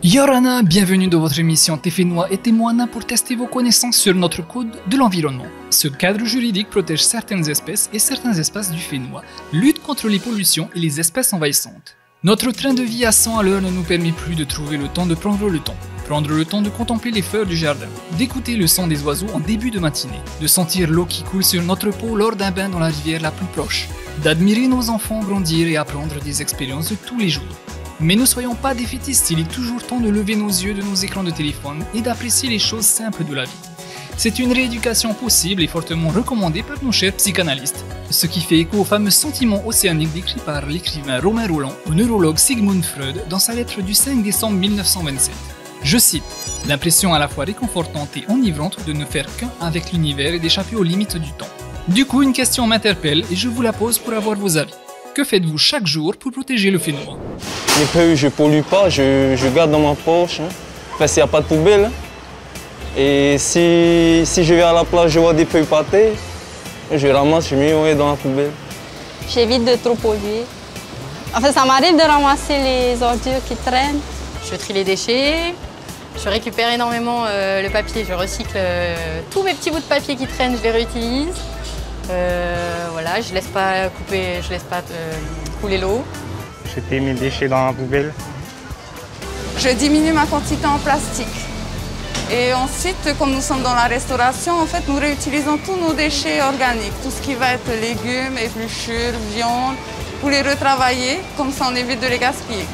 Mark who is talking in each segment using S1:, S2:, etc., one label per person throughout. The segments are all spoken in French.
S1: Yorana, bienvenue dans votre émission Téfénois et Témoana pour tester vos connaissances sur notre code de l'environnement. Ce cadre juridique protège certaines espèces et certains espaces du Fénois, lutte contre les pollutions et les espèces envahissantes. Notre train de vie à 100 à l'heure ne nous permet plus de trouver le temps de prendre le temps. Prendre le temps de contempler les fleurs du jardin, d'écouter le son des oiseaux en début de matinée, de sentir l'eau qui coule sur notre peau lors d'un bain dans la rivière la plus proche, d'admirer nos enfants grandir et apprendre des expériences de tous les jours. Mais ne soyons pas défaitistes, il est toujours temps de lever nos yeux de nos écrans de téléphone et d'apprécier les choses simples de la vie. C'est une rééducation possible et fortement recommandée par nos chers psychanalystes. Ce qui fait écho au fameux sentiment océanique décrit par l'écrivain Romain Rolland au neurologue Sigmund Freud dans sa lettre du 5 décembre 1927. Je cite « L'impression à la fois réconfortante et enivrante de ne faire qu'un avec l'univers et d'échapper aux limites du temps. » Du coup, une question m'interpelle et je vous la pose pour avoir vos avis. Que faites-vous chaque jour pour protéger le Fénois?
S2: Les feuilles, je ne pollue pas, je garde dans ma poche. Parce qu'il n'y a pas de poubelle. Et si je vais à la plage, je vois des feuilles par terre, je ramasse, je mets dans la poubelle.
S3: J'évite de trop polluer. En fait, ça m'arrive de ramasser les ordures qui traînent.
S4: Je trie les déchets, je récupère énormément le papier, je recycle tous mes petits bouts de papier qui traînent, je les réutilise. Voilà, je laisse pas couler l'eau.
S5: Jeter mes déchets dans la poubelle.
S6: Je diminue ma quantité en plastique. Et ensuite, comme nous sommes dans la restauration, en fait, nous réutilisons tous nos déchets organiques, tout ce qui va être légumes, épluchures, viande, pour les retravailler, comme ça on évite de les gaspiller.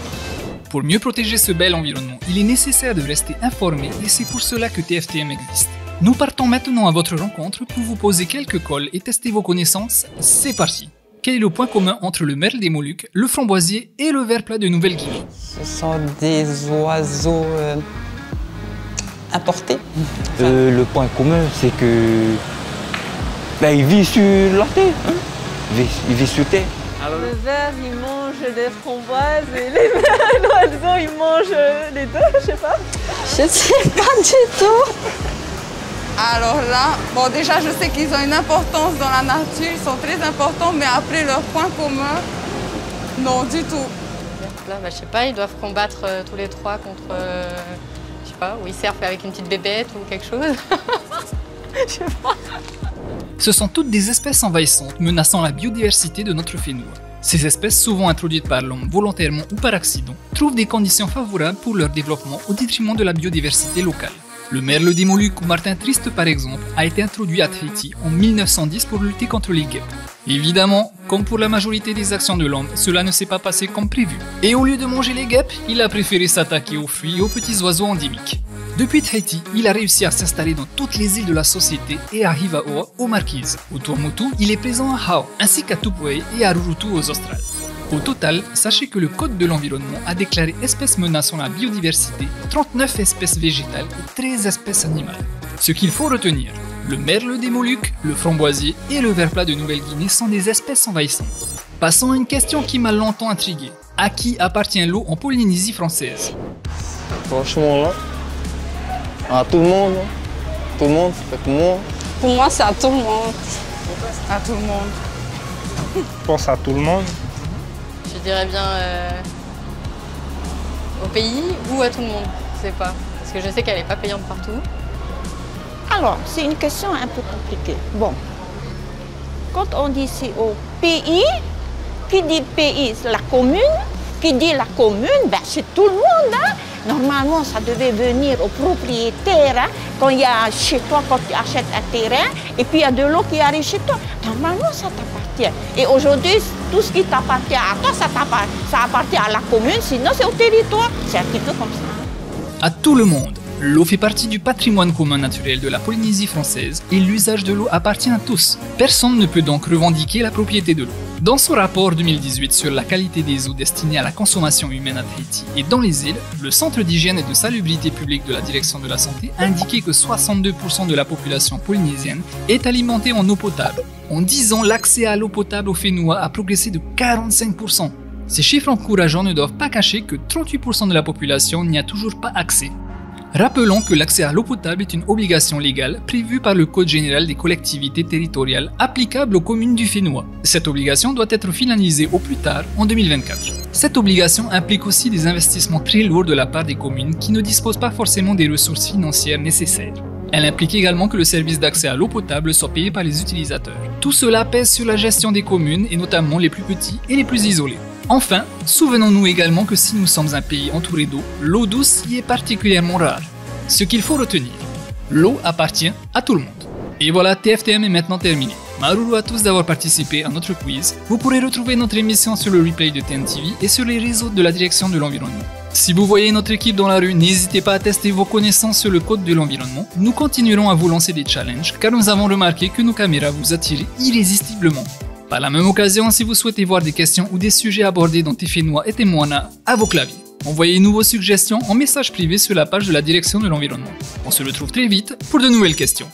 S1: Pour mieux protéger ce bel environnement, il est nécessaire de rester informé et c'est pour cela que TFTM existe. Nous partons maintenant à votre rencontre pour vous poser quelques cols et tester vos connaissances. C'est parti! Quel est le point commun entre le merle des Moluques, le framboisier et le ver plat de Nouvelle-Guinée?
S7: Ce sont des oiseaux importés.
S8: Le point commun, c'est que il vit sur la terre. Hein? Il vit sur terre.
S9: Alors, le ver, il mange des framboises et l'oiseau, il mange les deux, je sais pas.
S3: Je sais pas du tout.
S6: Alors là, bon déjà je sais qu'ils ont une importance dans la nature, ils sont très importants, mais après leur point commun, non du tout.
S4: Là, je sais pas, ils doivent combattre tous les trois contre, je sais pas, ou ils surfent avec une petite bébête ou quelque chose. Je sais pas.
S1: Ce sont toutes des espèces envahissantes menaçant la biodiversité de notre Fénois. Ces espèces, souvent introduites par l'homme volontairement ou par accident, trouvent des conditions favorables pour leur développement au détriment de la biodiversité locale. Le merle des Moluques ou martin triste par exemple a été introduit à Tahiti en 1910 pour lutter contre les guêpes. Évidemment, comme pour la majorité des actions de l'homme, cela ne s'est pas passé comme prévu. Et au lieu de manger les guêpes, il a préféré s'attaquer aux fruits et aux petits oiseaux endémiques. Depuis Tahiti, il a réussi à s'installer dans toutes les îles de la société et à Hivaoa aux Marquises. Au Tuamotu, il est présent à Hao, ainsi qu'à Tupuai et à Rurutu aux Australes. Au total, sachez que le Code de l'environnement a déclaré espèces menaçant la biodiversité, 39 espèces végétales et 13 espèces animales. Ce qu'il faut retenir, le merle des Moluques, le framboisier et le ver plat de Nouvelle-Guinée sont des espèces envahissantes. Passons à une question qui m'a longtemps intrigué. À qui appartient l'eau en Polynésie française?
S2: Franchement là, à tout le monde. Tout le monde, c'est pour moi.
S3: Pour moi, c'est à tout le monde.
S6: À tout le monde.
S5: Je pense à tout le monde.
S4: Je dirais bien au pays ou à tout le monde, je sais pas. Parce que je sais qu'elle n'est pas payante partout.
S10: Alors, c'est une question un peu compliquée. Bon, quand on dit c'est au pays, qui dit pays, c'est la commune. Qui dit la commune, ben, c'est tout le monde. Hein? Normalement, ça devait venir au propriétaire. Hein? Quand il y a chez toi, quand tu achètes un terrain, et puis il y a de l'eau qui arrive chez toi. Normalement, ça t'appartient. Et aujourd'hui, tout ce qui t'appartient à toi, ça appartient à la commune, sinon c'est au territoire. C'est un petit peu comme ça.
S1: À tout le monde. L'eau fait partie du patrimoine commun naturel de la Polynésie française et l'usage de l'eau appartient à tous. Personne ne peut donc revendiquer la propriété de l'eau. Dans son rapport 2018 sur la qualité des eaux destinées à la consommation humaine à Tahiti et dans les îles, le Centre d'hygiène et de salubrité publique de la Direction de la Santé a indiqué que 62% de la population polynésienne est alimentée en eau potable. En 10 ans, l'accès à l'eau potable au Fénois a progressé de 45%. Ces chiffres encourageants ne doivent pas cacher que 38% de la population n'y a toujours pas accès. Rappelons que l'accès à l'eau potable est une obligation légale prévue par le Code général des collectivités territoriales applicable aux communes du Fénois. Cette obligation doit être finalisée au plus tard en 2024. Cette obligation implique aussi des investissements très lourds de la part des communes qui ne disposent pas forcément des ressources financières nécessaires. Elle implique également que le service d'accès à l'eau potable soit payé par les utilisateurs. Tout cela pèse sur la gestion des communes et notamment les plus petits et les plus isolés. Enfin, souvenons-nous également que si nous sommes un pays entouré d'eau, l'eau douce y est particulièrement rare. Ce qu'il faut retenir, l'eau appartient à tout le monde. Et voilà, TFTM est maintenant terminé. Maruru à tous d'avoir participé à notre quiz. Vous pourrez retrouver notre émission sur le replay de TNTV et sur les réseaux de la direction de l'environnement. Si vous voyez notre équipe dans la rue, n'hésitez pas à tester vos connaissances sur le code de l'environnement. Nous continuerons à vous lancer des challenges car nous avons remarqué que nos caméras vous attirent irrésistiblement. Par la même occasion, si vous souhaitez voir des questions ou des sujets abordés dans Tefenoa et Temoana à vos claviers, envoyez-nous vos suggestions en message privé sur la page de la direction de l'environnement. On se retrouve très vite pour de nouvelles questions.